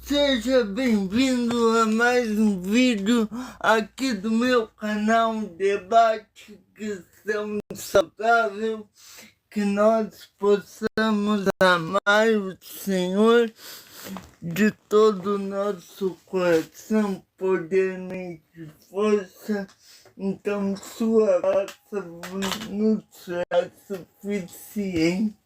Seja bem-vindo a mais um vídeo aqui do meu canal Debate Cristão Saudável, que nós possamos amar o Senhor de todo o nosso coração, poder, mente e força. Então sua graça nos será suficiente.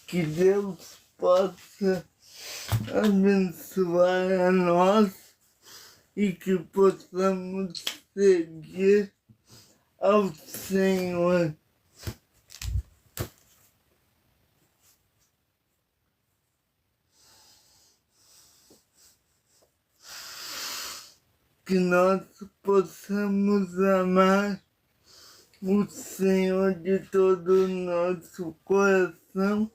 Que Deus possa abençoar a nós e que possamos seguir ao Senhor. Que nós possamos amar o Senhor de todo o nosso coração.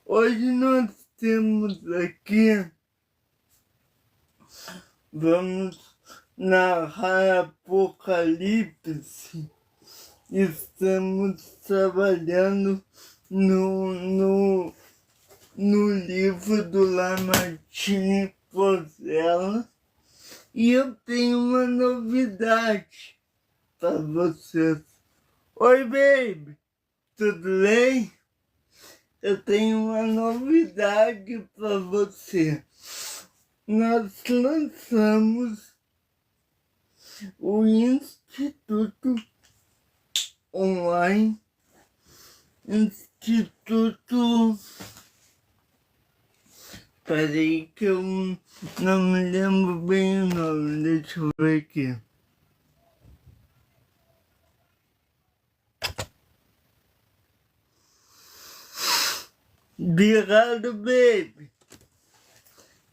Hoje nós temos aqui, vamos narrar Apocalipse. Estamos trabalhando no livro do Lamartine Portela e eu tenho uma novidade para vocês. Oi, baby! Tudo bem? Eu tenho uma novidade para você. Nós lançamos o Instituto Online, Instituto... Peraí que eu não me lembro bem o nome, deixa eu ver aqui. Obrigado, baby.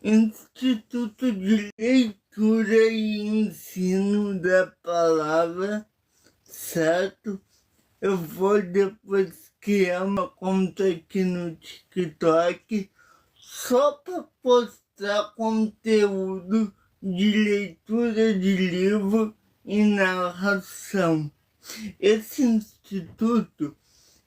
Instituto de Leitura e Ensino da Palavra, certo? Eu vou depois criar uma conta aqui no TikTok só para postar conteúdo de leitura de livro e narração. Esse instituto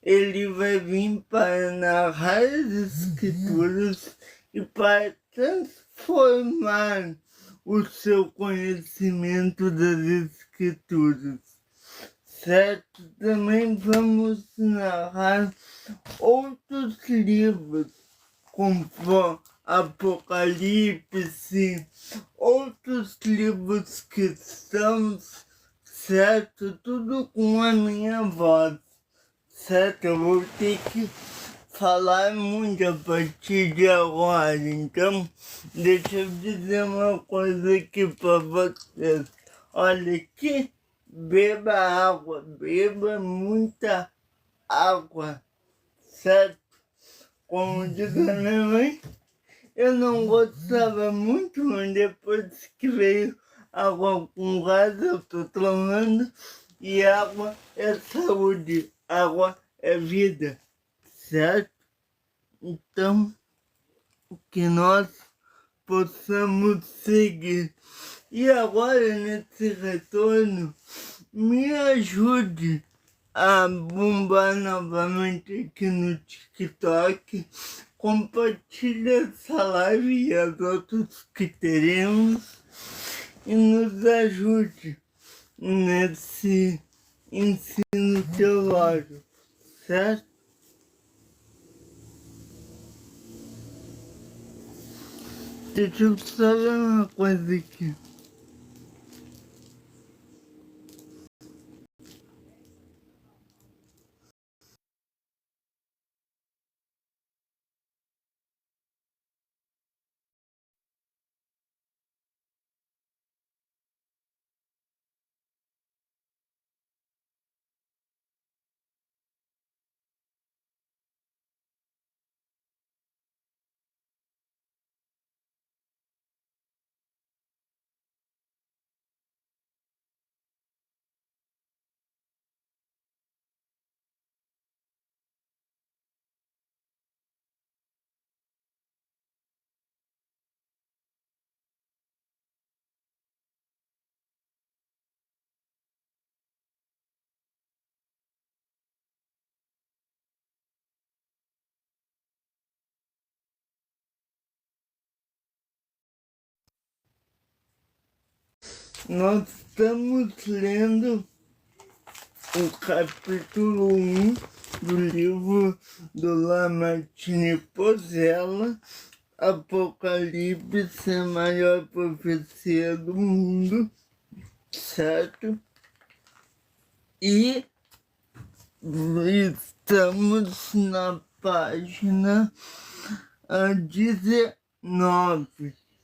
ele vai vir para narrar as escrituras e para transformar o seu conhecimento das escrituras, certo? Também vamos narrar outros livros, como Apocalipse, outros livros cristãos, certo? Tudo com a minha voz, certo? Eu vou ter que falar muito a partir de agora, então deixa eu dizer uma coisa aqui para vocês. Olha aqui, beba água, beba muita água, certo? Como diz a minha mãe, eu não gostava muito, mas depois que veio água com gás eu tô tomando, e água é saúde, água é vida, certo? Então, que nós possamos seguir. E agora, nesse retorno, me ajude a bombar novamente aqui no TikTok. Compartilhe essa live e as outras que teremos e nos ajude nesse ensino teológico, certo? Deixa eu saber uma coisa aqui. Nós estamos lendo o capítulo 1 do livro do Lamartine Pozella, Apocalipse, a maior profecia do mundo, certo? E estamos na página 19.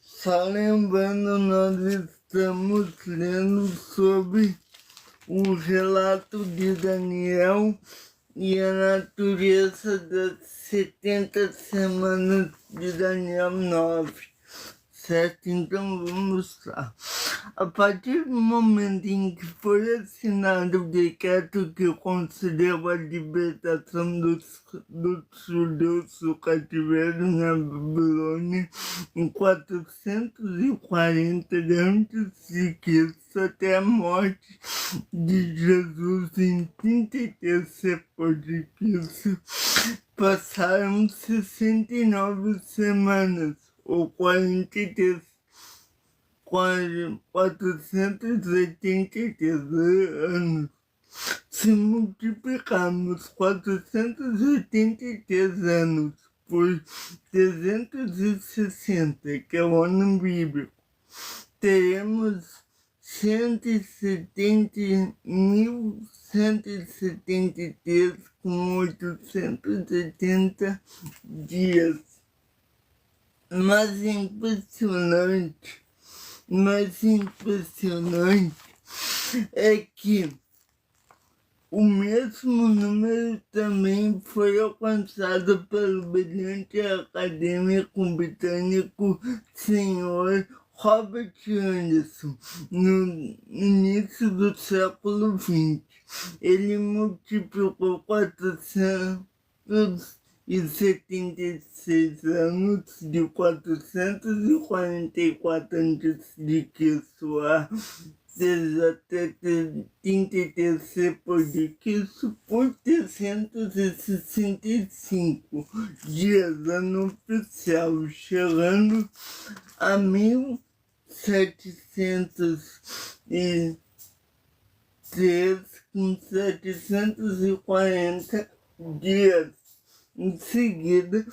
Só lembrando, nós estamos lendo sobre o relato de Daniel e a natureza das 70 semanas de Daniel 9, certo? Então vamos lá. A partir do momento em que foi assinado o decreto que concedeu a libertação dos judeus do cativeiro na Babilônia em 440 a.C. até a morte de Jesus em 33 depois de Cristo, passaram 69 semanas, ou 483 anos. Se multiplicarmos 483 anos por 360, que é o ano bíblico, teremos 173 com 880 dias. Mas impressionante é que o mesmo número também foi alcançado pelo brilhante acadêmico britânico Sr. Robert Anderson no início do século XX. Ele multiplicou 476 anos de 444 a.C. a 33 depois de Cristo por 365 dias, ano oficial, chegando a 1703 com 740 dias. Em seguida,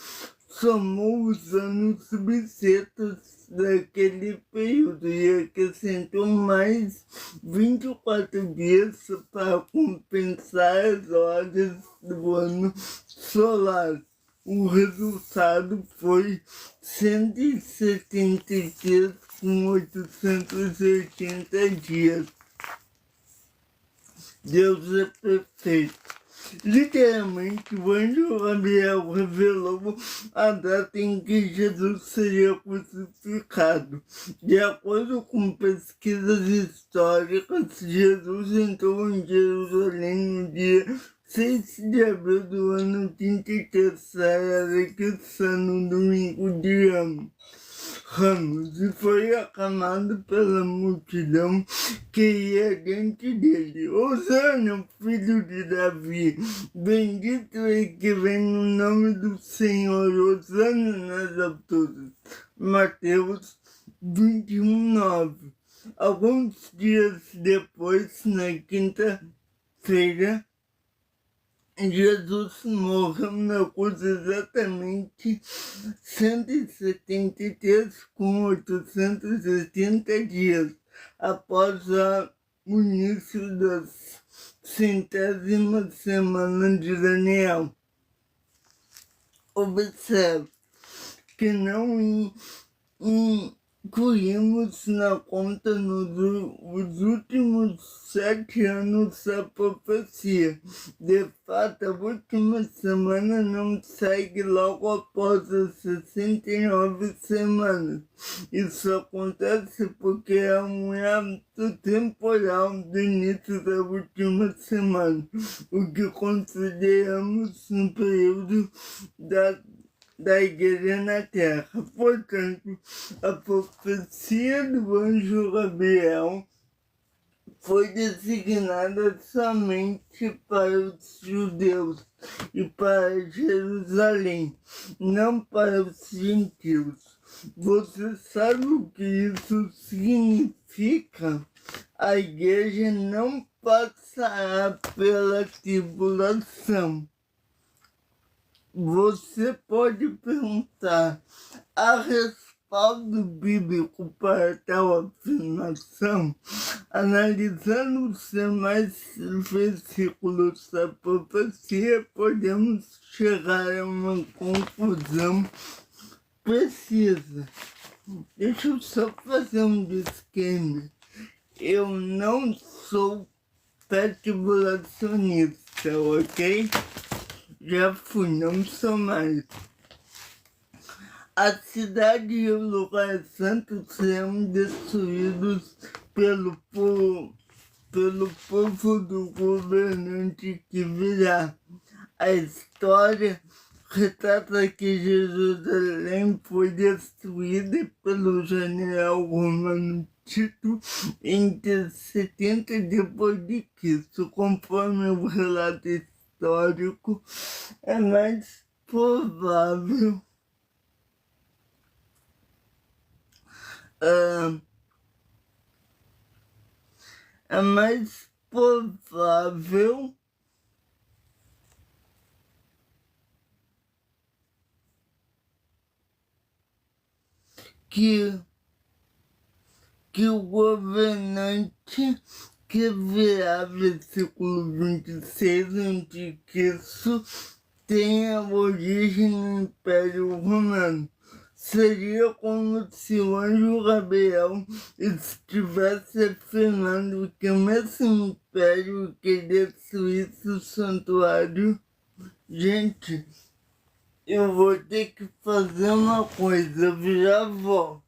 somou os anos bissetos daquele período e acrescentou mais 24 dias para compensar as horas do ano solar. O resultado foi 173 com 880 dias. Deus é perfeito. Literalmente, o anjo Gabriel revelou a data em que Jesus seria crucificado. De acordo com pesquisas históricas, Jesus entrou em Jerusalém no dia 6 de abril do ano 33, era cristã, no domingo de Ramos, e foi aclamado pela multidão que ia diante dele. Hosana, filho de Davi, bendito é que vem no nome do Senhor, Hosana nas alturas. Mateus 21:9. Alguns dias depois, na quinta-feira, Jesus morreu na cruz exatamente 173 com 880 dias após o início da 100ª semana de Daniel. Observe que não incluímos na conta os últimos 7 anos da profecia. De fato, a última semana não segue logo após as 69 semanas. Isso acontece porque há um hábito temporal do início da última semana, o que consideramos um período da igreja na terra. Portanto, a profecia do anjo Gabriel foi designada somente para os judeus e para Jerusalém, não para os gentios. Você sabe o que isso significa? a igreja não passará pela tribulação. Você pode perguntar: há respaldo bíblico para tal afirmação? Analisando os demais versículos da profecia, podemos chegar a uma conclusão precisa. Deixa eu só fazer um disclaimer. Eu não sou pré-tribulacionista, ok? Já fui, não sou mais. A cidade e o lugar santo serão destruídos pelo povo do governante que virá. A história retrata que Jerusalém foi destruída pelo general romano Tito em 70 d.C. Conforme o relato histórico, é mais provável que o governante que virá, versículo 26, anticristo, tenha origem no Império Romano. Seria como se o anjo Gabriel estivesse afirmando que o mesmo império que destruísse o santuário. Gente, eu vou ter que fazer uma coisa, eu já volto.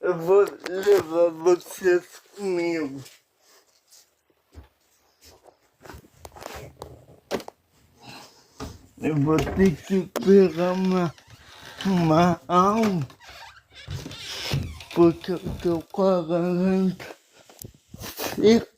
Eu vou levar vocês comigo. Eu vou ter que pegar uma aula, porque eu tô com a garganta seca.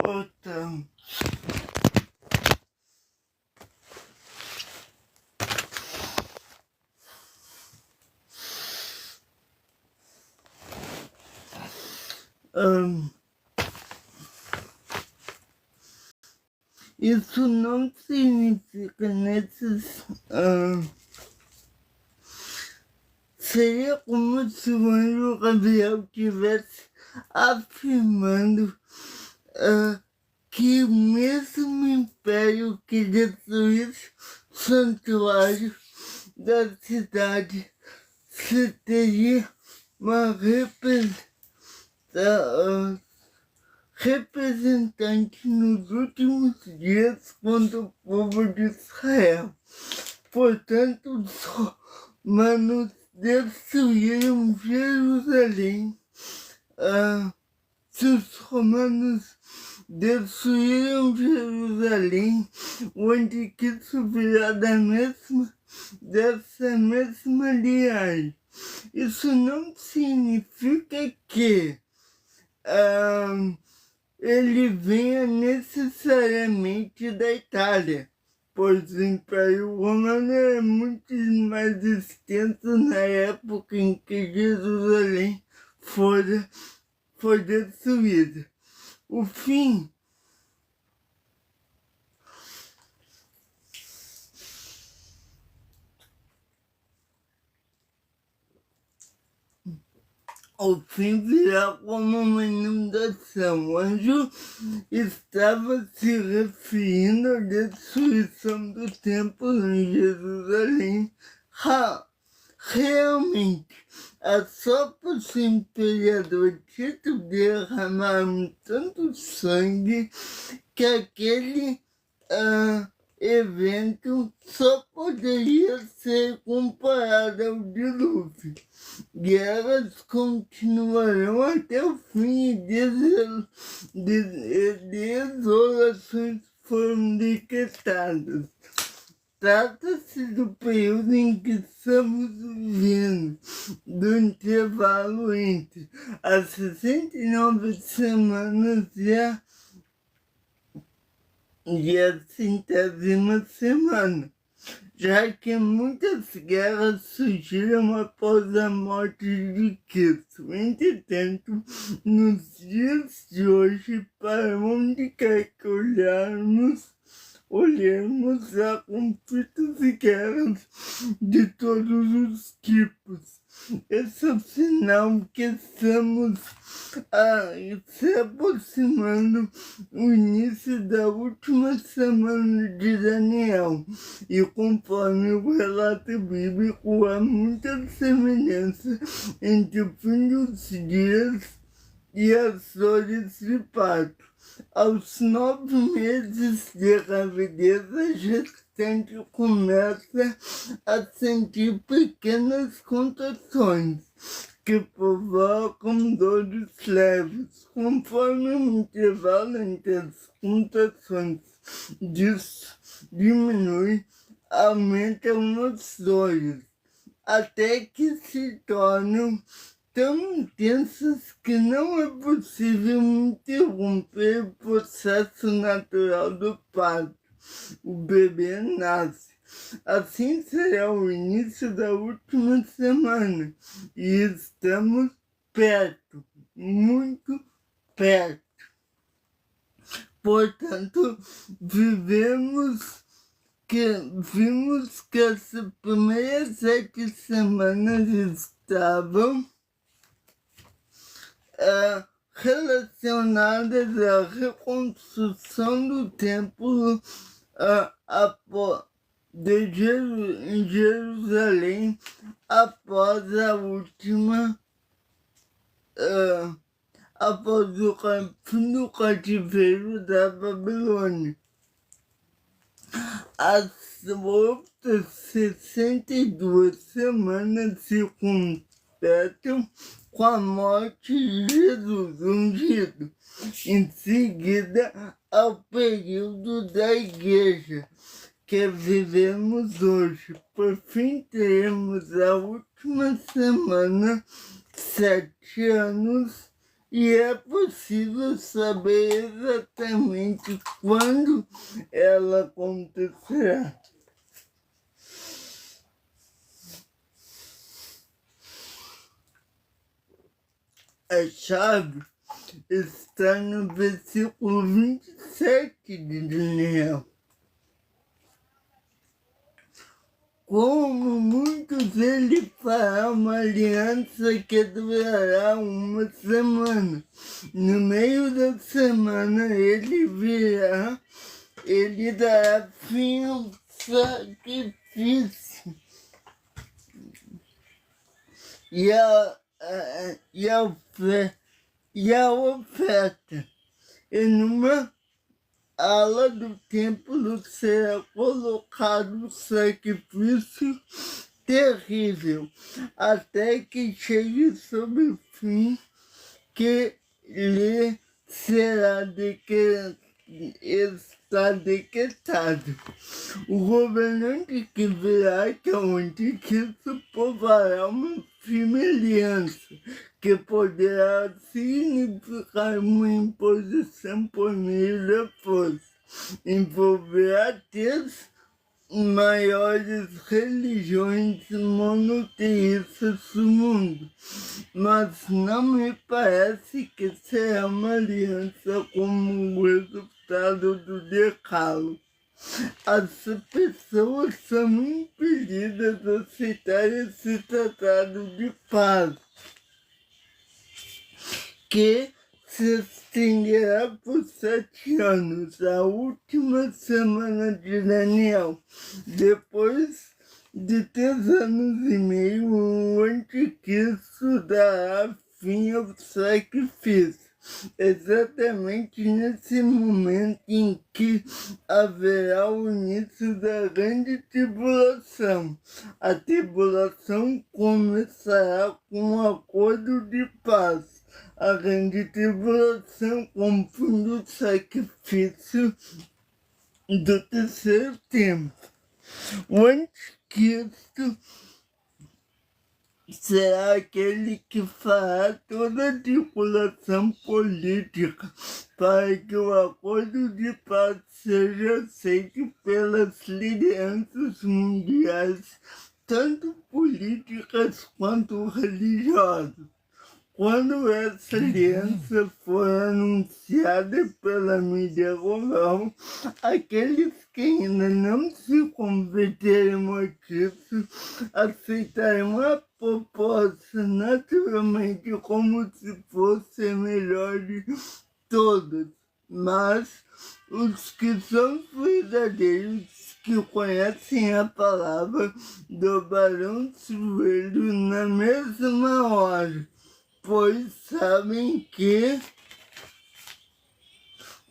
Voltamos. Isso não significa seria como se o anjo Gabriel estivesse afirmando que o mesmo império que destruísse o santuário da cidade se teria uma representante nos últimos dias contra o povo de Israel. Portanto, os romanos destruíram Jerusalém. Se os romanos destruíram Jerusalém, o anticristo virá dessa mesma linhagem. Isso não significa que ele venha necessariamente da Itália, pois o Império Romano é muito mais extenso na época em que Jerusalém foi destruída. O fim virá como uma inundação. O anjo estava se referindo à destruição do templo em Jerusalém. Realmente, a só por ser imperador Tito derramaram tanto sangue que aquele evento só poderia ser comparado ao dilúvio. Guerras continuarão até o fim e desolações foram decretadas. Trata-se do período em que estamos vivendo, do intervalo entre as 69 semanas e a 100ª semana, já que muitas guerras surgiram após a morte de Cristo. Entretanto, nos dias de hoje, para onde quer que olharmos, há conflitos e guerras de todos os tipos. Esse é o sinal que estamos se aproximando o início da última semana de Daniel. E conforme o relato bíblico, há muita semelhança entre o fim dos dias e as dores de parto. Aos 9 meses de gravidez, a gestante começa a sentir pequenas contrações que provocam dores leves. Conforme o intervalo entre as contrações diminui, aumentam as dores, até que se tornam tão intensas que não é possível interromper o processo natural do parto. O bebê nasce. Assim será o início da última semana. E estamos perto, muito perto. Portanto, vimos que as primeiras 7 semanas estavam relacionadas à reconstrução do templo em Jerusalém após o fim do cativeiro da Babilônia. As outras 62 semanas se completam com a morte de Jesus ungido. Em seguida, ao período da igreja que vivemos hoje. Por fim, teremos a última semana, 7 anos, e é possível saber exatamente quando ela acontecerá. A chave está no versículo 27 de Daniel. como muitos, ele fará uma aliança que durará uma semana. No meio da semana ele virá, ele dará fim ao sacrifício e a oferta. E numa ala do templo será colocado um sacrifício terrível, até que chegue sob o fim que lhe será está decretado. O governante que virá, que é o anticristo, provará uma firme aliança, que poderá significar uma imposição por meio da força. Envolverá três maiores religiões monoteístas do mundo, mas não me parece que será uma aliança como o resultado do decálogo. As pessoas são impedidas a aceitar esse tratado de paz, que se estenderá por 7 anos, a última semana de Daniel. Depois de 3 anos e meio, o anticristo dará fim ao sacrifício. Exatamente nesse momento em que haverá o início da grande tribulação. A tribulação começará com um acordo de paz. A grande tribulação com o fim do sacrifício do terceiro tempo. O anticristo será aquele que fará toda a tripulação política para que o acordo de paz seja aceito pelas lideranças mundiais, tanto políticas quanto religiosas. Quando essa aliança for anunciada pela mídia global, aqueles que ainda não se converteram a Cristo aceitarão a proposta naturalmente como se fosse a melhor de todas. Mas os que são verdadeiros, que conhecem a palavra, dobrarão os joelhos na mesma hora, pois sabem que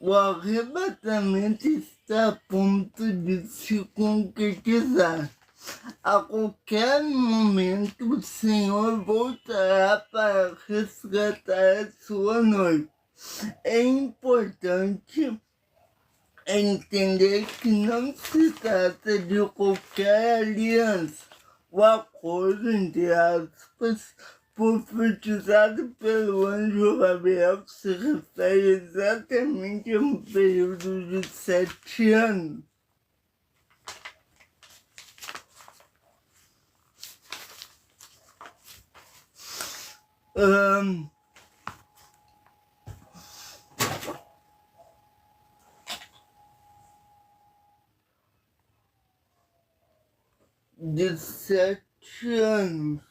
o arrebatamento está a ponto de se concretizar. A qualquer momento o Senhor voltará para resgatar a sua noiva. É importante entender que não se trata de qualquer aliança. O acordo, entre aspas, profetizado pelo anjo Gabriel, se refere exatamente a um período de 7 anos. De 7 anos.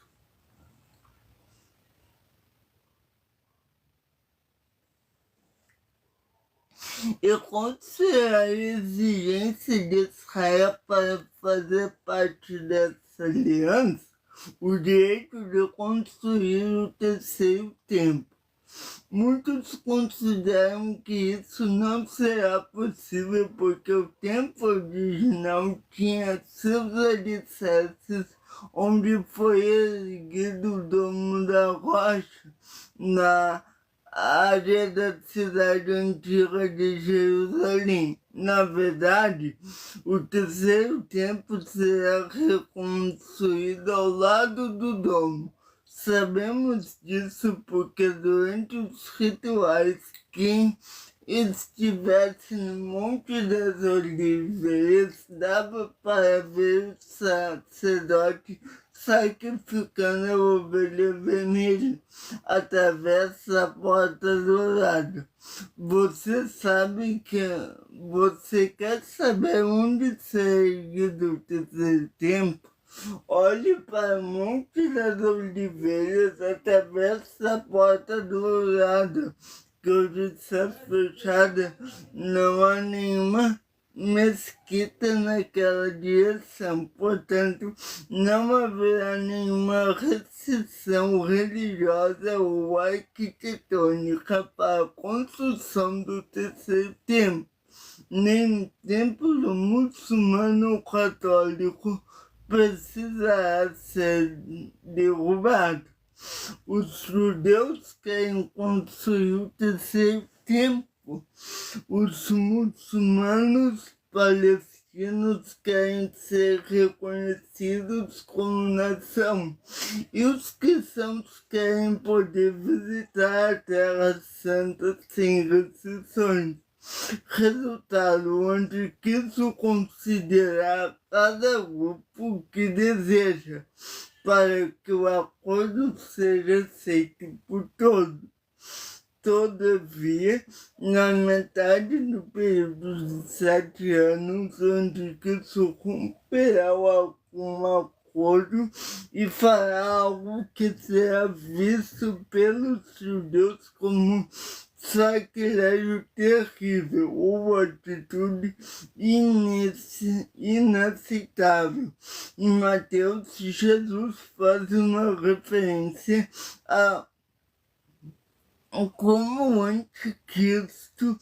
E qual será a exigência de Israel para fazer parte dessa aliança? O direito de construir o terceiro templo. Muitos consideram que isso não será possível porque o templo original tinha seus alicerces onde foi erguido o Domo da Rocha, na área da cidade antiga de Jerusalém. Na verdade, o terceiro templo será reconstruído ao lado do domo. Sabemos disso porque durante os rituais, quem estivesse no Monte das Oliveiras dava para ver o sacerdote sacrificando a ovelha vermelha através da porta dourada. Você quer saber onde será erguido o terceiro templo? olhe para Monte das Oliveiras, atravesse a porta dourada, que hoje está fechada, não há nenhuma mesquita naquela direção, portanto, não haverá nenhuma restrição religiosa ou arquitetônica para a construção do terceiro templo, nem templo muçulmano ou católico precisará ser derrubado. Os judeus querem construir o terceiro templo. Os muçulmanos palestinos querem ser reconhecidos como nação. E os cristãos querem poder visitar a Terra Santa sem restrições. Resultado onde quiso considerar cada grupo o que deseja, para que o acordo seja aceito por todos. Todavia, na metade do período de 7 anos, onde Cristo romperá um acordo e fará algo que será visto pelos judeus como sacrilégio terrível ou atitude inaceitável. Em Mateus, Jesus faz uma referência a como o anticristo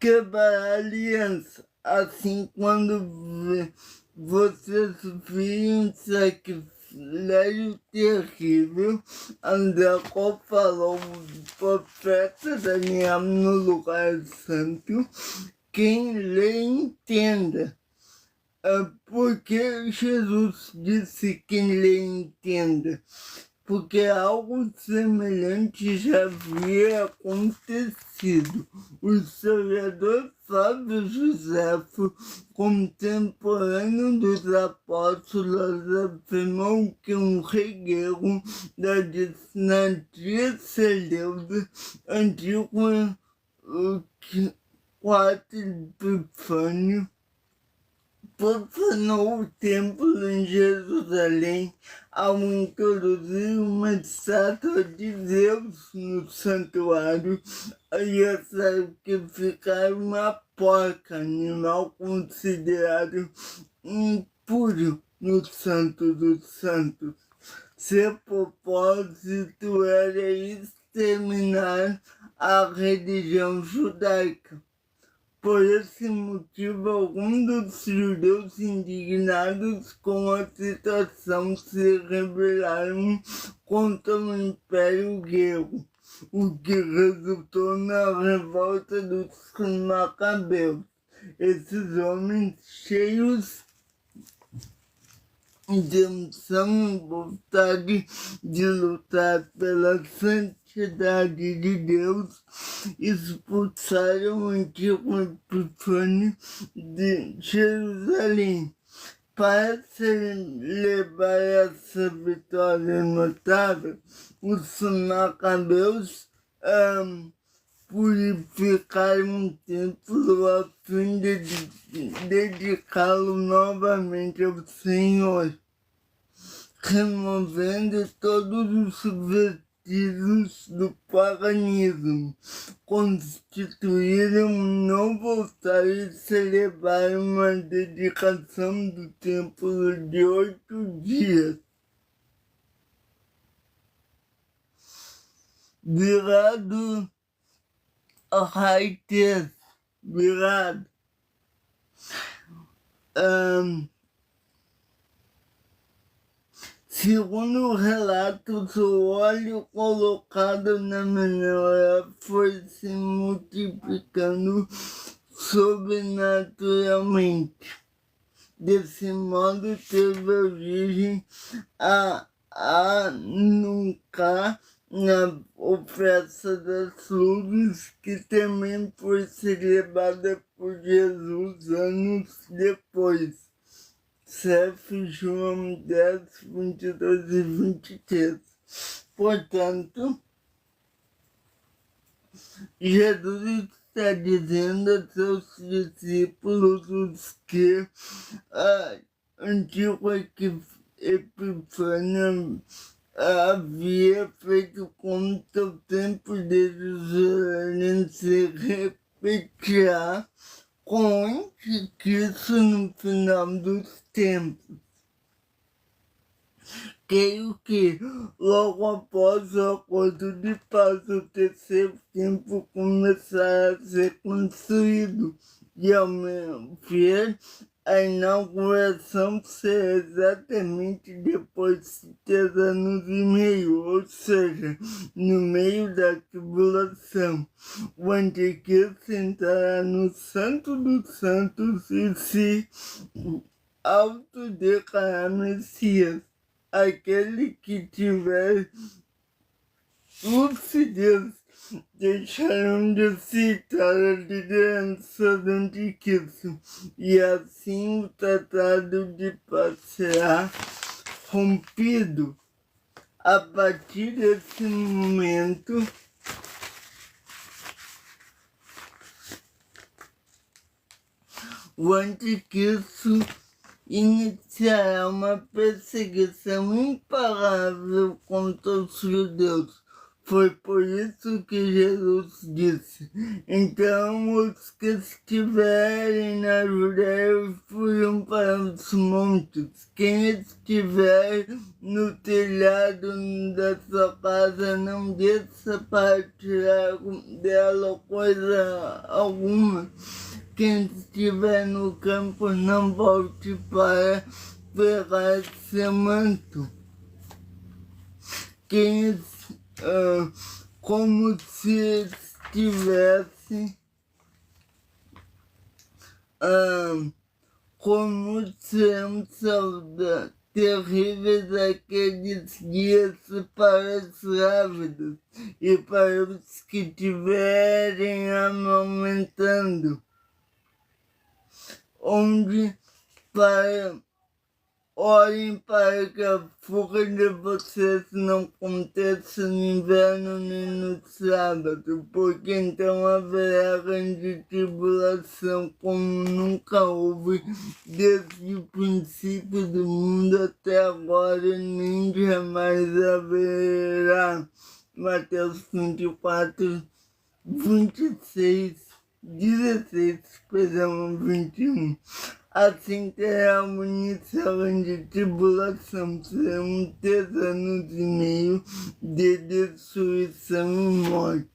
quebrará a aliança. Assim, quando vocês virem um sacrilégio terrível, da qual falou o profeta Daniel no lugar santo, quem lê entenda. Porque Jesus disse quem lê entenda? Porque algo semelhante já havia acontecido. O historiador Flávio Joséfo, contemporâneo dos apóstolos, afirmou que um regueiro da dinastia Seleucida, antigo quarto Epifânio, profanou o templo em Jerusalém ao introduzir uma estátua de Deus no santuário e sacrificar uma porca, animal considerado impuro no Santo dos Santos. Seu propósito era exterminar a religião judaica. Por esse motivo, alguns dos judeus indignados com a situação se rebelaram contra o Império Grego, o que resultou na revolta dos Macabeus. Esses homens cheios de unção e vontade de lutar pela santidade de Deus, expulsaram o antigo Epifânio de Jerusalém. Para celebrar essa vitória notável, os Macabeus purificaram o templo a fim de dedicá-lo novamente ao Senhor, removendo todos os vestígios do paganismo, constituíram um novo altar e celebraram uma dedicação do templo de 8 dias. Virado virado. Segundo relatos, o óleo colocado na menorá foi se multiplicando sobrenaturalmente. Desse modo, teve origem a Hanukkah, na oferta das luzes, que também foi celebrada por Jesus anos depois. João 10, 22 e 23. Portanto, Jesus está dizendo a seus discípulos que a antigo Epifânia havia feito com que o tempo de Jerusalém se repetirá com o anticristo no final dos tempos. Creio que, logo após o acordo de paz, o terceiro tempo começará a ser construído. E, ao meu ver, a inauguração será exatamente depois de 3 anos e meio, ou seja, no meio da tribulação. O anticristo entrará no Santo dos Santos e se autodeclarar Messias. Aquele que tiver lucidez deixarão de citar a liderança do anticristo, e assim o tratado de paz será rompido. A partir desse momento, o anticristo iniciará uma perseguição imparável contra os judeus. Foi por isso que Jesus disse: então os que estiverem na Judéia fujam para os montes. Quem estiver no telhado da sua casa não desça para tirar dela coisa alguma. Quem estiver no campo não volte para pegar seu manto. Quem como se estivesse como serão terríveis aqueles dias para os grávidos e para os que estiverem amamentando, onde orem para que a fuga de vocês não aconteça no inverno nem no sábado, porque então haverá grande tribulação como nunca houve desde o princípio do mundo até agora, nem jamais haverá. Mateus 24, 16, 21. Assim terá o início de tribulação, serão 3 anos e meio de destruição e morte.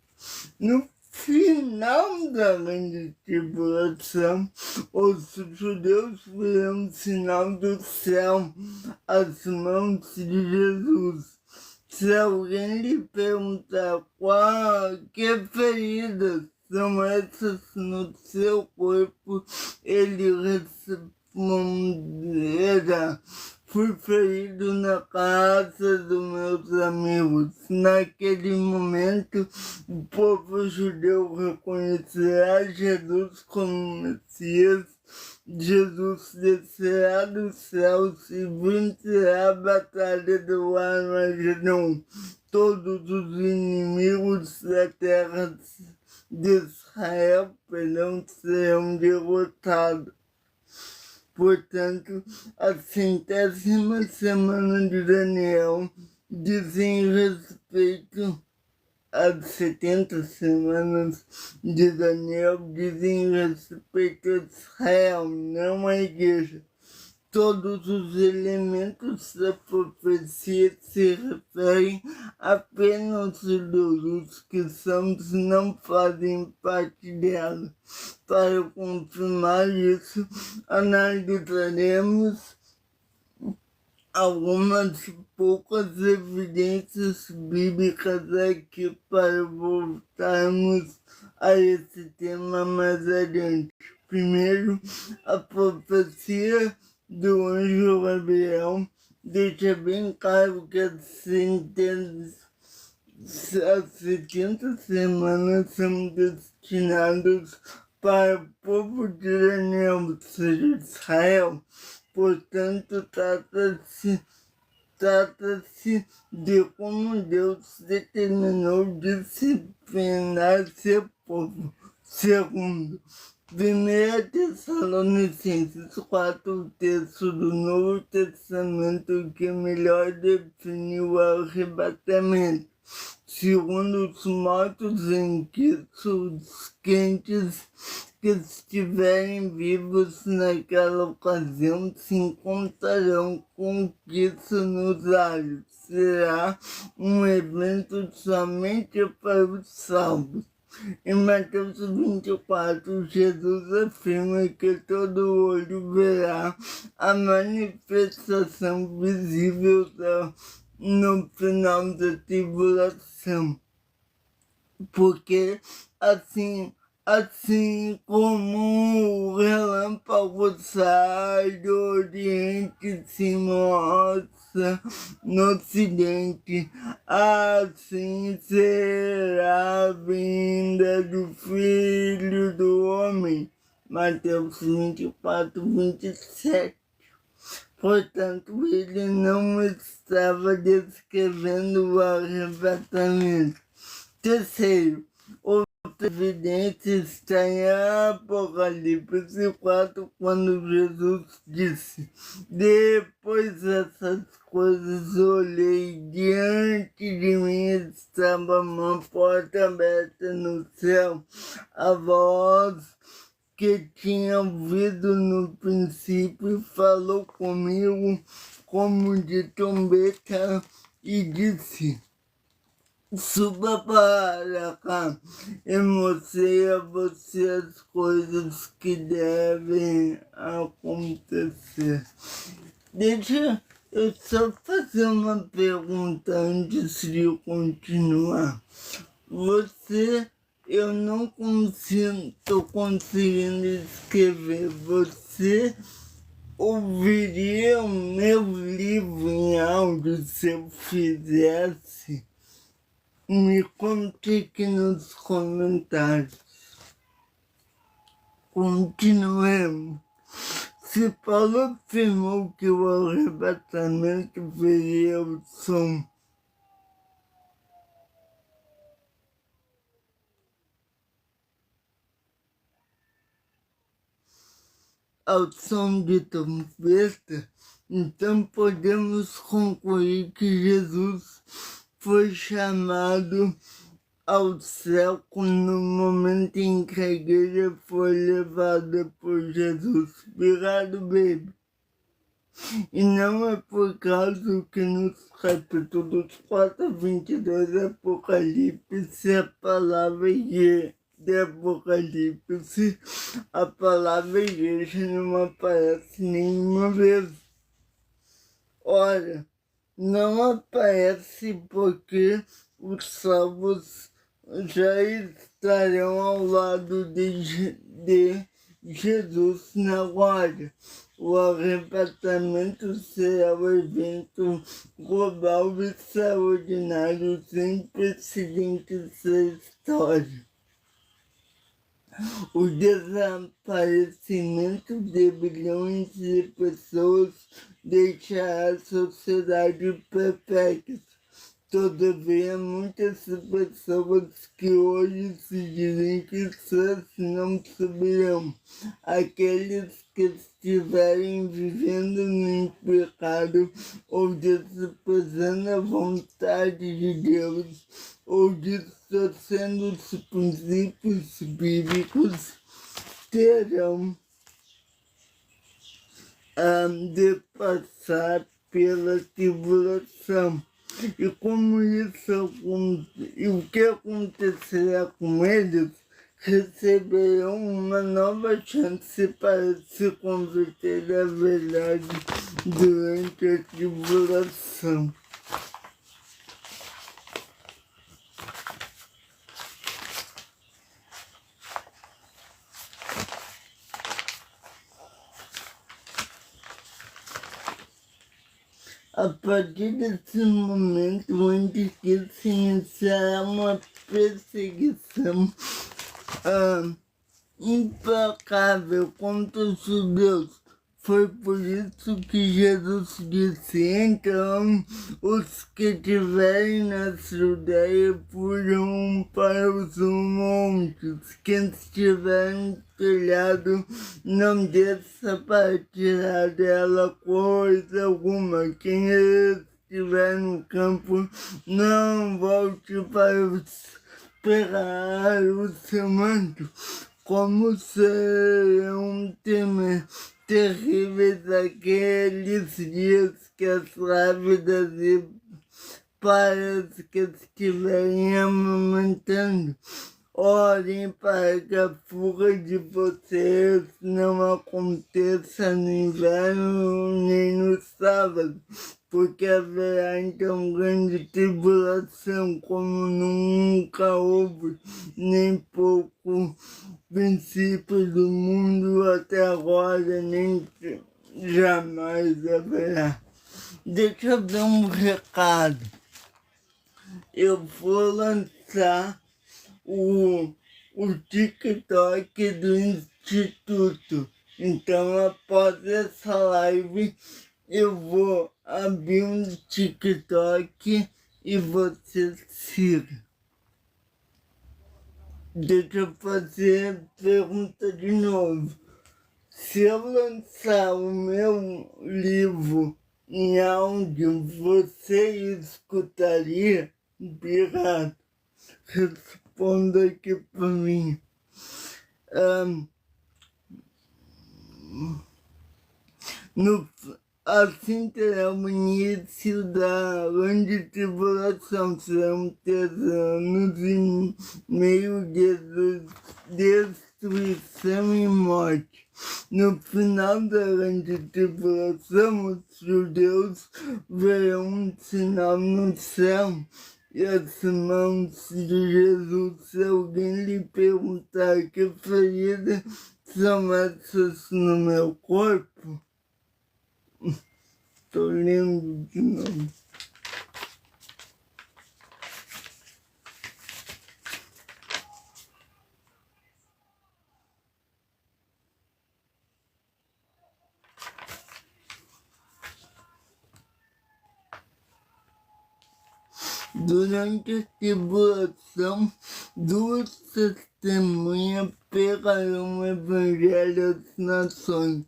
No final da grande tribulação, os judeus verão o sinal do céu, as mãos de Jesus. Se alguém lhe perguntar que feridas são essas no seu corpo, ele responderá: fui ferido na casa dos meus amigos. Naquele momento, o povo judeu reconhecerá Jesus como Messias. Jesus descerá dos céus e vencerá a batalha do Armagedon. Todos os inimigos da terra de Israel serão derrotados. Portanto, a 100ª semana de Daniel dizem respeito às 70 semanas de Daniel, dizem respeito a Israel, não à igreja. Todos os elementos da profecia se referem apenas aos que santos não fazem parte dela. Para confirmar isso, analisaremos algumas poucas evidências bíblicas aqui para voltarmos a esse tema mais adiante. Primeiro, a profecia do anjo Gabriel deixa bem claro que as 70 semanas são destinadas para o povo de Daniel, ou seja, Israel. Portanto, trata-se de como Deus determinou disciplinar seu povo. Segundo, 1 Tessalonicenses 4, o texto do Novo Testamento que melhor define o arrebatamento. Segundo os mortos em Cristo, os crentes que estiverem vivos naquela ocasião se encontrarão com Cristo nos ares. Será um evento somente para os salvos. Em Mateus 24, Jesus afirma que todo olho verá a manifestação visível no final da tribulação. Porque assim como o relâmpago sai do Oriente e se mostra no Ocidente, assim será a vinda do Filho do Homem. Mateus 24, 27. Portanto, ele não estava descrevendo o arrebatamento. Terceiro, outra evidência está em Apocalipse 4, quando Jesus disse: depois dessas coisas olhei, diante de mim estava uma porta aberta no céu. A voz que tinha ouvido no princípio falou comigo como de trombeta e disse: suba para cá e mostrei a você as coisas que devem acontecer. Deixa eu só fazer uma pergunta antes de eu continuar. Eu não estou conseguindo escrever. Você ouviria o meu livro em áudio se eu fizesse? Me conte aqui nos comentários. Continuemos. Se Paulo afirmou que o arrebatamento veria o som ao som de trombeta, então podemos concluir que Jesus foi chamado ao céu no momento em que a igreja foi levada por Jesus. Obrigado, baby. E não é por causa que nos capítulos 4 a 22 do Apocalipse a palavra Apocalipse, a palavra igreja não aparece nenhuma vez. Ora, não aparece porque os salvos já estarão ao lado de Jesus na glória. O arrebatamento será um evento global e extraordinário sem precedentes na história. O desaparecimento de bilhões de pessoas deixará a sociedade perplexa. Todavia, muitas pessoas que hoje se dizem cristãs não subirão. Aqueles que estiverem vivendo no pecado ou desprezando a vontade de Deus ou distorcendo os princípios bíblicos terão de passar pela tribulação. E como isso, e o que acontecerá com eles, receberão uma nova chance para se converter à verdade durante a tribulação. A partir desse momento, onde que se iniciará uma perseguição implacável contra os judeus, Foi por isso que Jesus disse: então, os que tiverem na Judéia fujam para os montes. Quem estiver no telhado, não desça para tirar dela coisa alguma. Quem estiver no campo, não volte para pegar o seu manto. Como serão terríveis aqueles dias que as grávidas e paras que estiverem amamentando. Orem para que a fuga de vocês não aconteça no inverno nem no sábado, porque haverá então grande tribulação como nunca houve, nem pouco princípio do mundo até agora, nem jamais haverá. Deixa eu dar um recado. Eu vou lançar o TikTok do Instituto. Então, após essa live, eu vou abrir um TikTok e você siga. Deixa eu fazer a pergunta de novo. Se eu lançar o meu livro em áudio, você escutaria? Obrigado. Responda aqui para mim. Assim terá o início da grande tribulação, serão 3 anos e meio de destruição e morte. No final da grande tribulação, os judeus verão um sinal no céu e as mãos de Jesus. Se alguém lhe perguntar que feridas são essas no meu corpo, estou lendo de novo. Durante a tribulação, 2 testemunhas pregarão o evangelho às nações.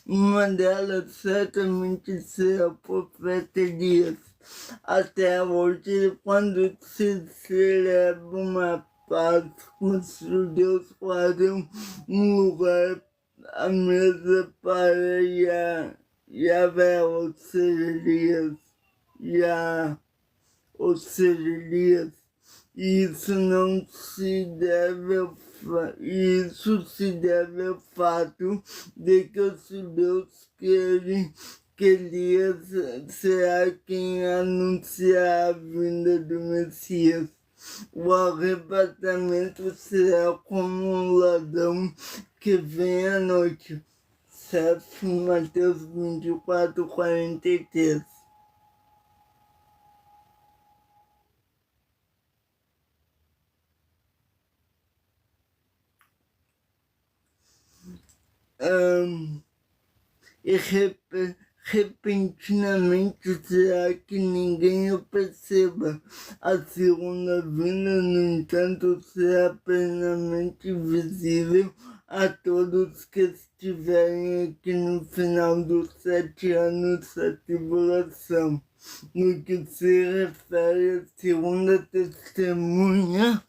Uma delas certamente será o profeta Elias. Até hoje, quando se celebra uma Páscoa, os judeus fazem um lugar à mesa para Yahvé, ou seja, Elias. Isso se deve ao fato de que os judeus querem que Elias será quem anunciar a vinda do Messias. O arrebatamento será como um ladrão que vem à noite. Certo? Mateus 24, 43. E repentinamente será que ninguém o perceba. A segunda vinda, no entanto, será plenamente visível a todos que estiverem aqui no final dos 7 anos da tribulação. No que se refere à segunda testemunha,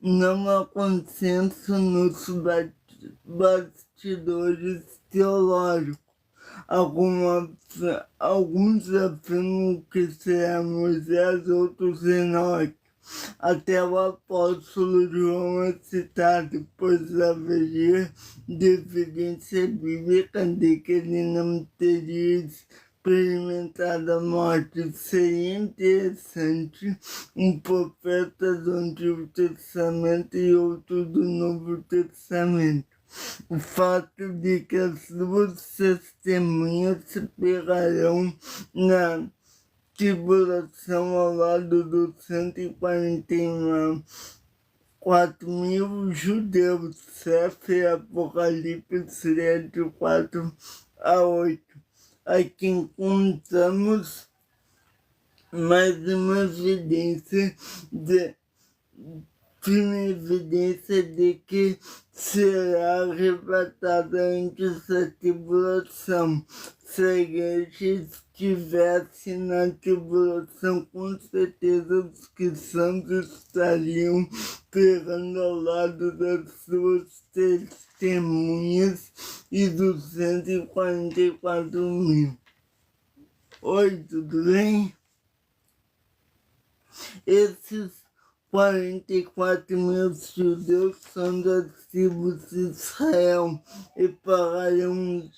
não há consenso nos bastidores teológicos. Alguns afirmam que será Moisés, outros Enoque. Até o apóstolo João é citado, pois haveria evidência bíblica de que ele não teria experimentado a morte. Seria interessante um profeta do Antigo Testamento e outro do Novo Testamento. O fato de que as 2 testemunhas se pegarão na tribulação ao lado dos 4.000 judeus. Cefre Apocalipse 3, 4 a 8. Aqui encontramos mais uma evidência de que será arrebatada antes da tribulação. Se a igreja estivesse na tribulação, com certeza os cristãos estariam pregando ao lado das suas testemunhas e dos 144.000. Oi, tudo bem? Esses 44.000 judeus são das tribos de Israel e pagarão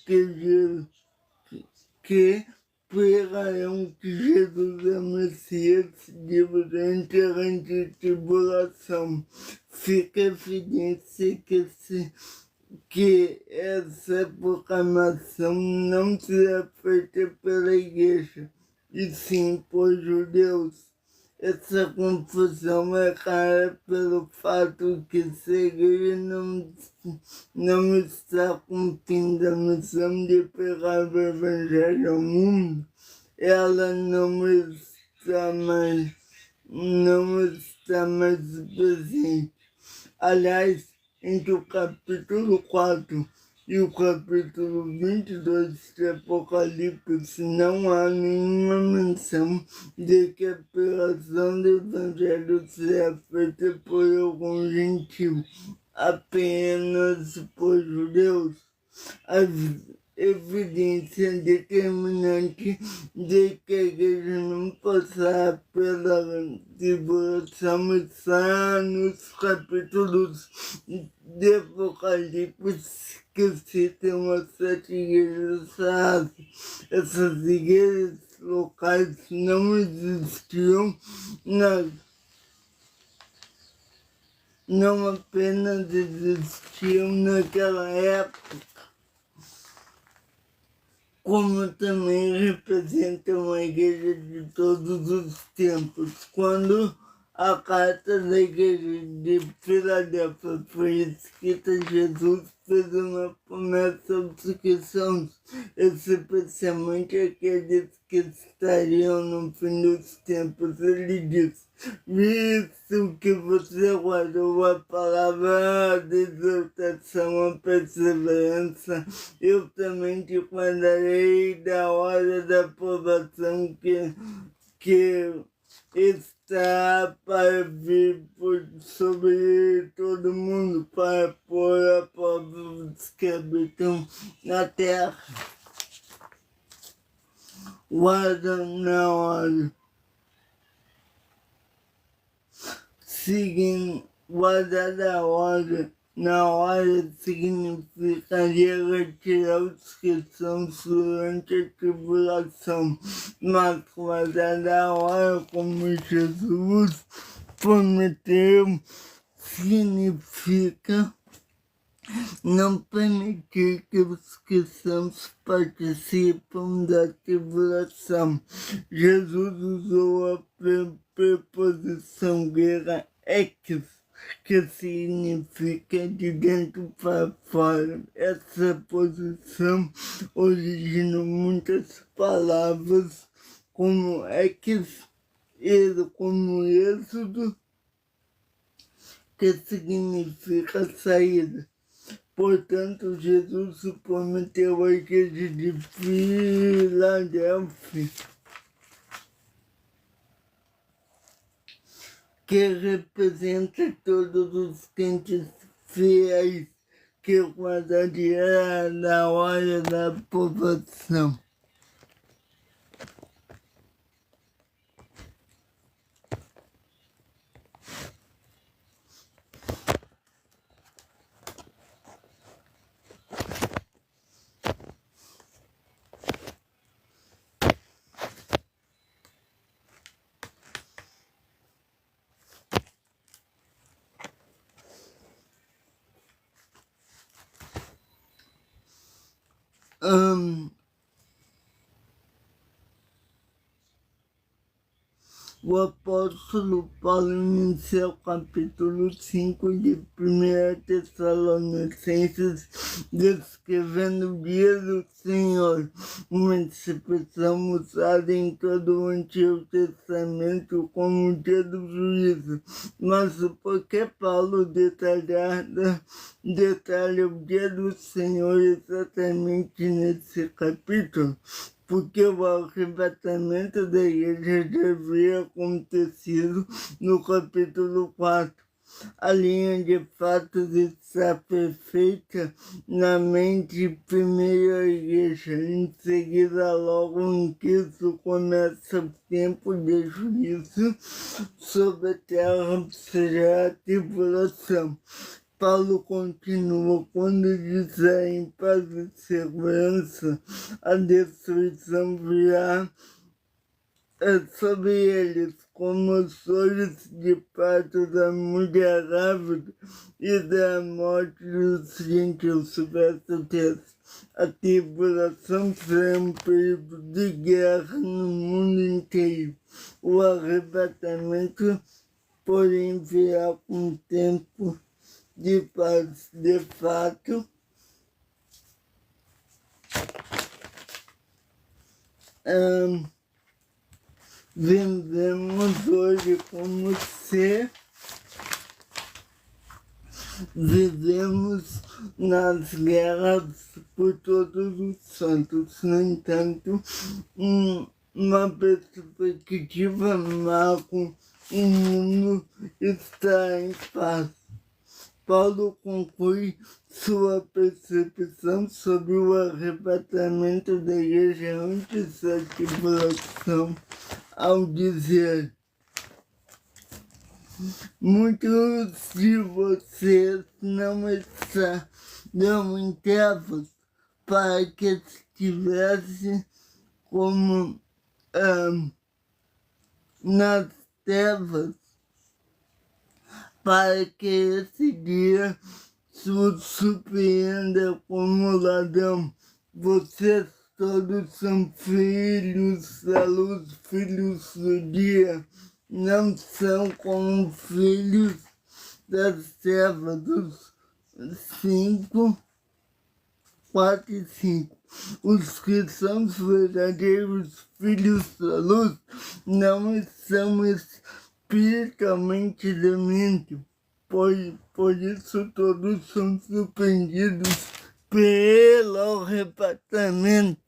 que pregarão que Jesus é Messias durante a grande tribulação. Fica evidente que essa proclamação não será feita pela igreja, e sim por judeus. Essa confusão é clara pelo fato que se a igreja não está cumprindo a missão de pregar o evangelho ao mundo, ela não está mais presente. Aliás, entre o capítulo 4 e o capítulo 22 de Apocalipse não há nenhuma menção de que a pregação do evangelho será feita por algum gentil, apenas por judeus. A evidência determinante de que a igreja não passará pela tribulação está nos capítulos de Apocalipse que citam as 7 igrejas raras. Essas igrejas locais não existiam não apenas existiam naquela época, como também representam a igreja de todos os tempos. Quando a carta da igreja de Filadélfia foi escrita, Jesus fez uma promessa aos cristãos, especialmente aqueles que estariam no fim dos tempos. Ele diz: visto que você guardou a palavra de exortação, a perseverança, eu também te guardarei da hora da provação que está para vir sobre todo mundo, para pôr a prova os que habitam na terra. Guarda na hora. Guardar a hora. Na hora significaria retirar os cristãos durante a tribulação, mas guardar a hora, como Jesus prometeu, significa não permitir que os cristãos participem da tribulação. Jesus usou a preposição grega ex, que significa de dentro para fora. Essa posição originou muitas palavras como ex, como êxodo, que significa saída. Portanto, Jesus prometeu à igreja de Filadélfia, que representa todos os crentes fiéis, que guardaria na hora da aprovação. O apóstolo Paulo inicia o capítulo 5 de 1 Tessalonicenses, descrevendo o dia do Senhor, uma expressão usada em todo o Antigo Testamento como o dia do juízo. Mas por que Paulo detalha o dia do Senhor exatamente nesse capítulo? Porque o arrebatamento da igreja já havia acontecido no capítulo 4. A linha de fatos está perfeita na mente primeira igreja. Em seguida, logo em Cristo, começa o tempo de juízo sobre a terra, será a tribulação. Paulo continua quando diz em paz e segurança, a destruição virá sobre eles, como os olhos de parto da mulher grávida e da morte dos gentios. Verso 3. A tribulação será um período de guerra no mundo inteiro. O arrebatamento, porém, virá com o tempo de paz. De fato, vivemos hoje como se vivemos nas guerras por todos os santos. No entanto, uma perspectiva macro, o mundo está em paz. Paulo conclui sua percepção sobre o arrebatamento da igreja antes da tribulação ao dizer: muitos de vocês não estavam em trevas para que estivesse como nas trevas, para que esse dia os surpreenda como ladrão. Vocês todos são filhos da luz, filhos do dia, não são como filhos das trevas. Dos 5, 4 e 5. Os que são os verdadeiros filhos da luz não são espiritualmente dementes, por isso todos são surpreendidos pelo arrebatamento.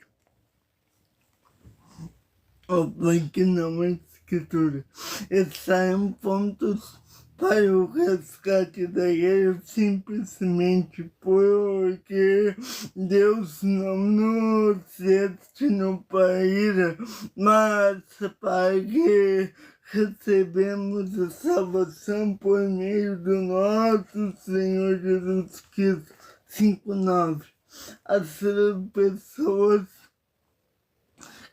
Porque não é escritura. Estarão prontos para o resgate da igreja simplesmente porque Deus não nos destinou para a ira, mas para que recebemos a salvação por meio do nosso Senhor Jesus Cristo. 5:9. As pessoas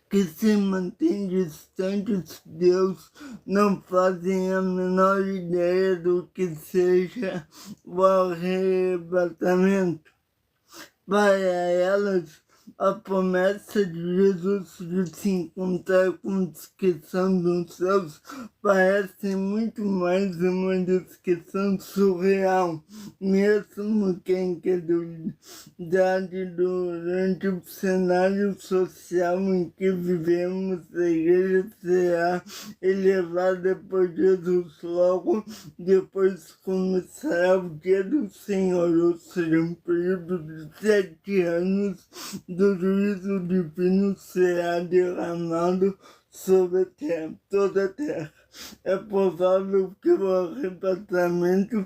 que se mantêm distantes de Deus não fazem a menor ideia do que seja o arrebatamento. Para elas, a promessa de Jesus de se encontrar com descrição dos céus parece muito mais uma descrição surreal, mesmo que a incredulidade durante o cenário social em que vivemos, a igreja será elevada por Jesus. Logo depois começará o dia do Senhor, ou seja, um período de 7 anos do juízo divino será derramado sobre a terra, toda a terra. É provável que o arrebatamento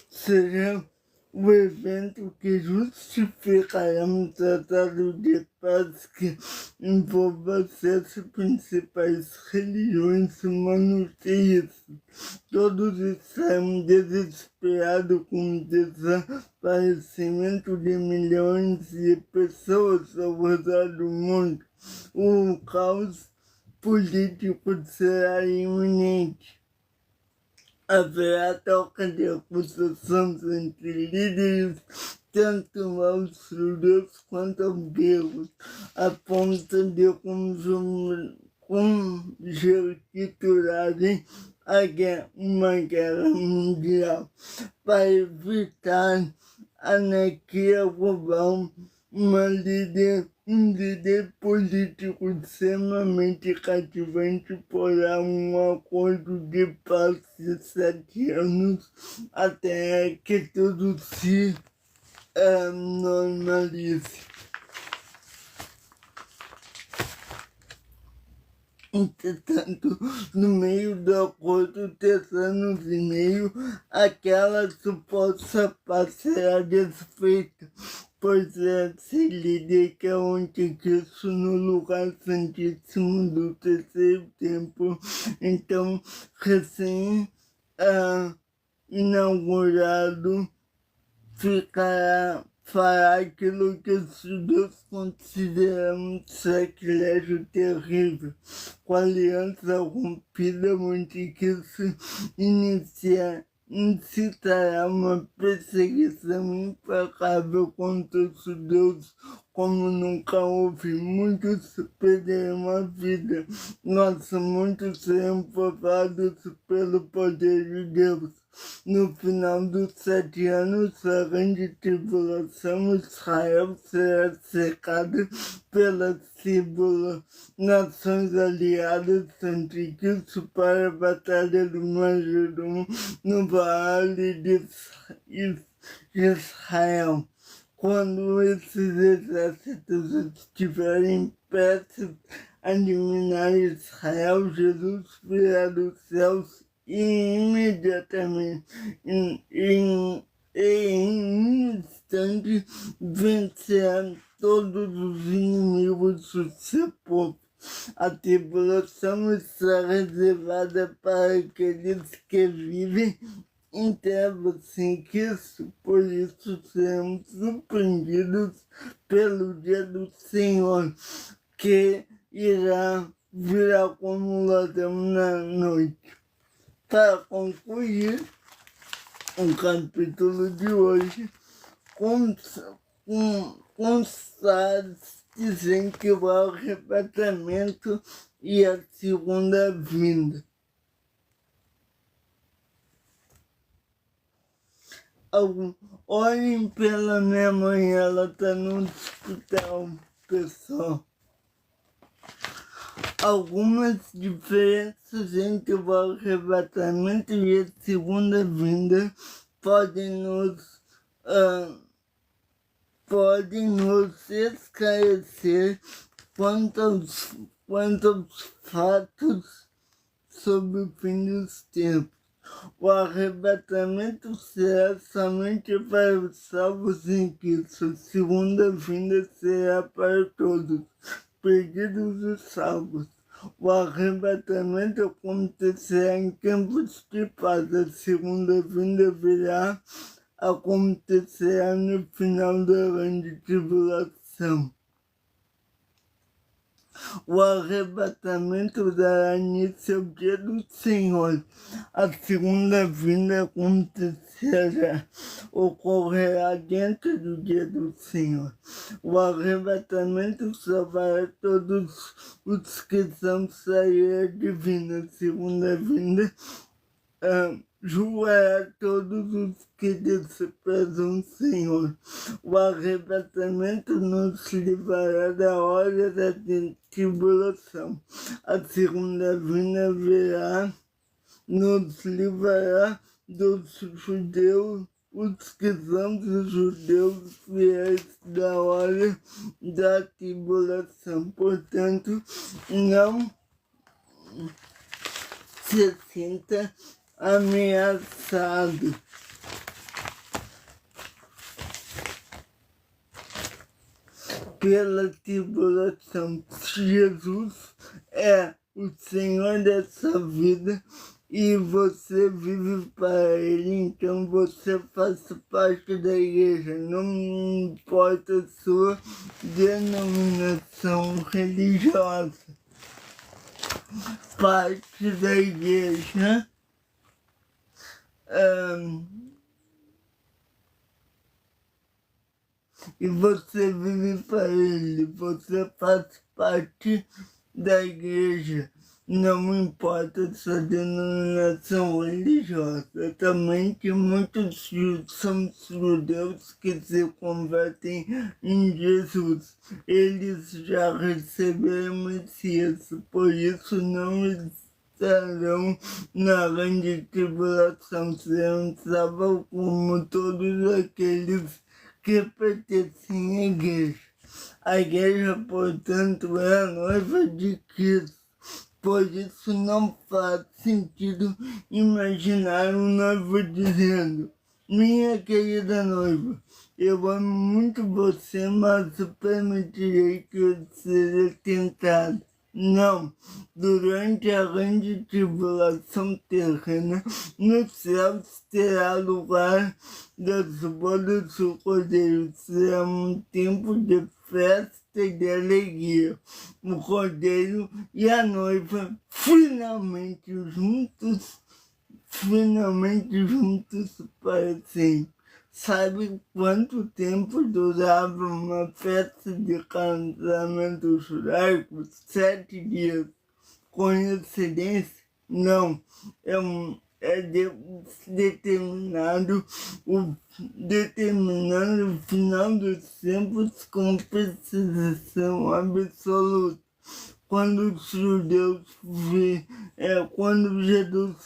seja o evento que justificará um tratado de paz que envolva as 7 principais religiões monoteístas. Todos estarão desesperados com o desaparecimento de milhões de pessoas ao redor do mundo. O caos político será iminente. Haverá troca de acusações entre líderes, tanto aos judeus quanto aos gregos, a ponto de com jequiturarem uma guerra mundial para evitar a anarquia global. Um líder político extremamente cativante porá um acordo de paz de 7 anos até que tudo se normalize. Entretanto, no meio do acordo, 3 anos e meio, aquela suposta paz será desfeita, pois esse líder que é o anticristo no lugar santíssimo do terceiro templo, então recém-inaugurado, fará aquilo que os judeus consideram sacrilégio terrível. Com a aliança rompida, o anticristo incitará uma perseguição implacável contra os judeus como nunca houve. Muitos perderão a vida, mas muitos serão provados pelo poder de Deus. No final dos 7 anos, a grande tribulação, Israel será cercada pelas nações aliadas anticristo para a batalha do Magedon no Vale de Israel. Quando esses exércitos estiverem prestes a eliminar Israel, Jesus virá dos céus e imediatamente, em instante, vencerá todos os inimigos do seu povo. A tribulação está reservada para aqueles que vivem em trevas sem Cristo, por isso serão surpreendidos pelo dia do Senhor, que virá como ladrão na noite. Para concluir o capítulo de hoje, dizem que o arrebatamento e a segunda vinda. Olhem pela minha mãe, ela está no hospital, pessoal. Algumas diferenças entre o arrebatamento e a segunda vinda podem nos esclarecer quanto aos fatos sobre o fim dos tempos. O arrebatamento será somente para os salvos em Cristo. A segunda vinda será para todos, perdidos e salvos. O arrebatamento acontecerá em tempos de paz. A segunda vinda acontecerá no final da grande tribulação. O arrebatamento dará início ao dia do Senhor. A segunda vinda ocorrerá dentro do dia do Senhor. O arrebatamento salvará todos os que são saída divina. A segunda vinda julgará todos os que desprezam o Senhor. O arrebatamento nos livrará da hora da tribulação. A segunda vinda nos livrará dos judeus, os que são os judeus fiéis da hora da tribulação. Portanto, não se sinta ameaçado. Pela tribulação. Jesus é o Senhor dessa vida e você vive para Ele, então você faz parte da igreja, não importa a sua denominação religiosa. Parte da igreja e você vive para Ele, você faz parte da igreja, não importa sua denominação religiosa. Também que muitos são judeus que se convertem em Jesus. Eles já receberam o Messias, por isso não estarão na grande tribulação, serão salvos como todos aqueles que pertencem à igreja. A igreja, portanto, é a noiva de Cristo. Por isso não faz sentido imaginar um noivo dizendo: minha querida noiva, eu amo muito você, mas permitirei que eu seja tentado. Não, durante a grande tribulação terrena, no céu terá lugar das bodas do Cordeiro. Será um tempo de festa e de alegria. O Cordeiro e a noiva finalmente juntos para sempre. Sabe quanto tempo durava uma festa de casamento judaico? 7 dias. Coincidência? Não. Determinando o final dos tempos com precisão absoluta. Quando Jesus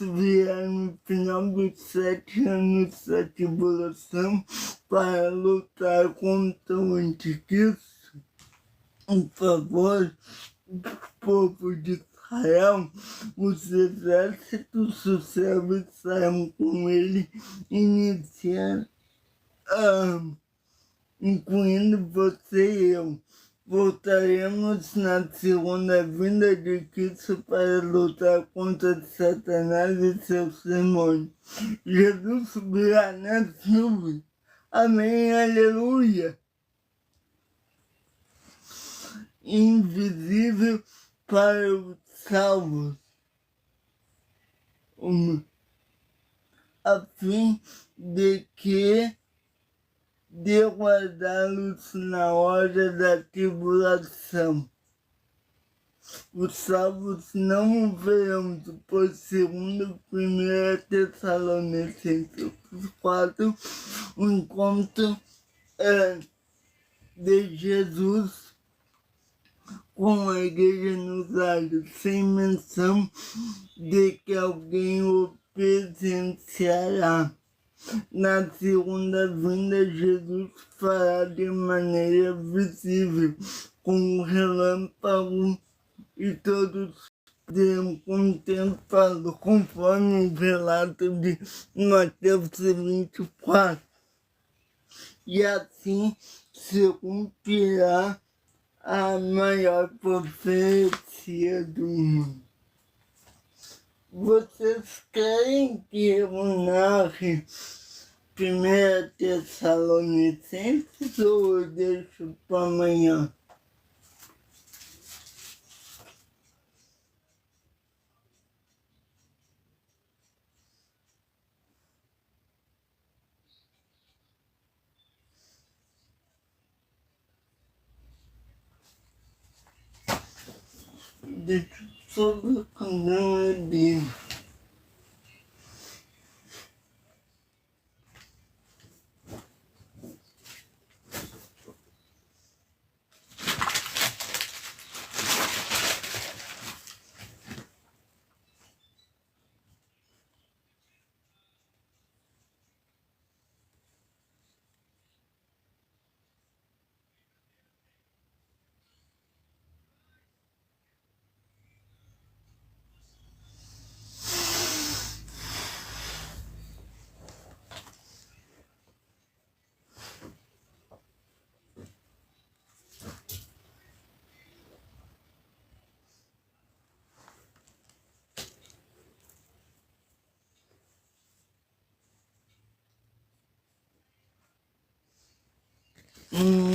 vier no final dos 7 anos da tribulação para lutar contra o anticristo, por favor, povo de Israel, os exércitos do céu estarão com ele, incluindo você e eu. Voltaremos na segunda vinda de Cristo para lutar contra Satanás e seus demônios. Jesus subirá nas nuvens. Amém, aleluia. Invisível para os salvos, a fim de guardá-los na hora da tribulação. Os salvos não o verão, por segundo 1 Tessalonicenses 4, o encontro de Jesus com a igreja nos ares, sem menção de que alguém o presenciará. Na segunda vinda, Jesus fará de maneira visível, com um relâmpago, e todos poderão contemplá-lo, conforme o relato de Mateus 24. E assim se cumprirá a maior profecia do mundo. Vocês querem que eu narre 1 Tessalonicenses ou eu deixo para amanhã? Deixa sobre o canal dele.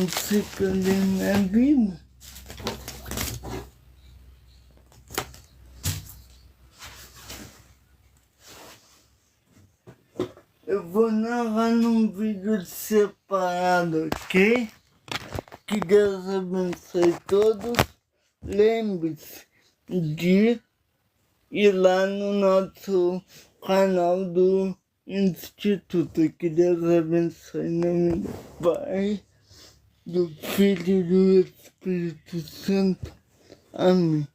Fica dentro da vida. Eu vou narrar num vídeo separado, ok? Que Deus abençoe todos. lembre-se de ir lá no nosso canal do Instituto. Que Deus abençoe em nome do Pai, do Filho e do Espírito Santo. Amém.